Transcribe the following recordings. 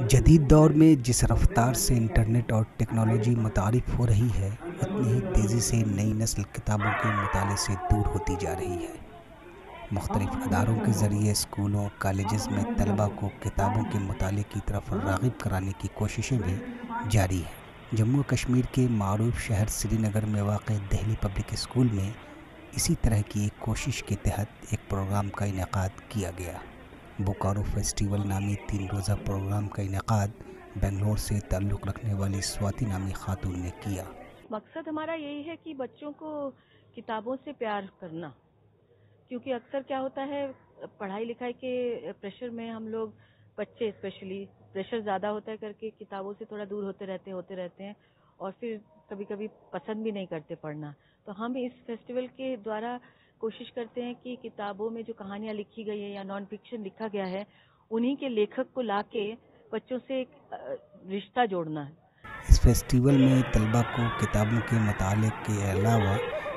جدید دور میں جس رفتار سے انٹرنیٹ اور ٹیکنالوجی متعارف ہو رہی ہے، اتنی ہی تیزی سے نئی نسل کتابوں کے مطالعے سے دور ہوتی جا رہی ہے۔ مختلف اداروں کے ذریعے اسکولوں، کالجز میں طلباء کو کتابوں کے مطالعے کی طرف راغب کرانے کی کوششیں بھی جاری ہیں۔ جموں و کشمیر کے معروف شہر سری نگر میں واقع دہلی پبلک اسکول میں اسی طرح کی ایک کوشش کے تحت ایک پروگرام کا انعقاد کیا گیا۔ بوکارو فیسٹیول نامی 3 روزہ پروگرام کا انعقاد بنگلور سے تعلق رکھنے والی سواتی نامی خاتون نے کیا۔ مقصد ہمارا یہی ہے کہ بچوں کو کتابوں سے پیار کرنا، کیونکہ اکثر کیا ہوتا ہے پڑھائی لکھائی کے پریشر میں ہم لوگ، بچے اسپیشلی پریشر زیادہ ہوتا ہے کر کے کتابوں سے تھوڑا دور ہوتے رہتے ہیں اور پھر کبھی کبھی پسند بھی نہیں کرتے پڑھنا۔ تو ہم اس فیسٹیول کے دوارا کوشش کرتے ہیں کہ کتابوں میں جو کہانیاں لکھی گئی ہیں یا نان فکشن لکھا گیا ہے، انہی کے لیکھک کو لا کے بچوں سے ایک رشتہ جوڑنا ہے۔ اس فیسٹیول میں طلباء کو کتابوں کے مطالعے کے علاوہ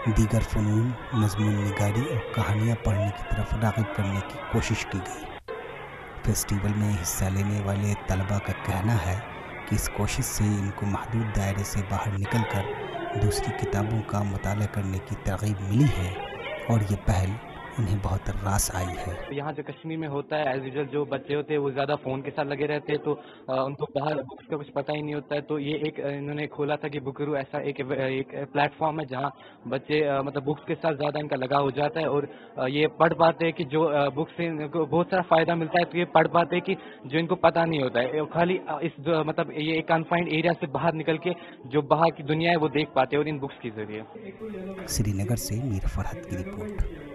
دیگر فنون، مضمون نگاری اور کہانیاں پڑھنے کی طرف راغب کرنے کی کوشش کی گئی۔ فیسٹیول میں حصہ لینے والے طلباء کا کہنا ہے کہ اس کوشش سے ان کو محدود دائرے سے باہر نکل کر دوسری کتابوں کا مطالعہ کرنے کی ترغیب ملی ہے اور یہ پہل انہیں بہت راس آئی ہے۔ یہاں جو کشمیر میں ہوتا ہے ایز یوزل جو بچے ہوتے ہیں وہ زیادہ فون کے ساتھ لگے رہتے ہیں، تو ان کو باہر بکس کا کچھ پتہ ہی نہیں ہوتا ہے۔ تو یہ ایک انہوں نے کھولا تھا کہ بکرو ایسا ایک پلیٹ فارم ہے جہاں بچے مطلب بکس کے ساتھ زیادہ ان کا لگاؤ ہو جاتا ہے اور یہ پڑھ پاتے ہیں کہ جو بکس سے ان کو بہت سارا فائدہ ملتا ہے، تو یہ پڑھ پاتے ہیں کہ جو ان کو پتہ نہیں ہوتا ہے۔ خالی اس مطلب یہ ایک کنفائنڈ ایریا سے باہر نکل کے جو باہر کی دنیا ہے وہ دیکھ پاتے ہیں اور ان بکس کے ذریعے۔ سری نگر سے میر فرحت کی رپورٹ۔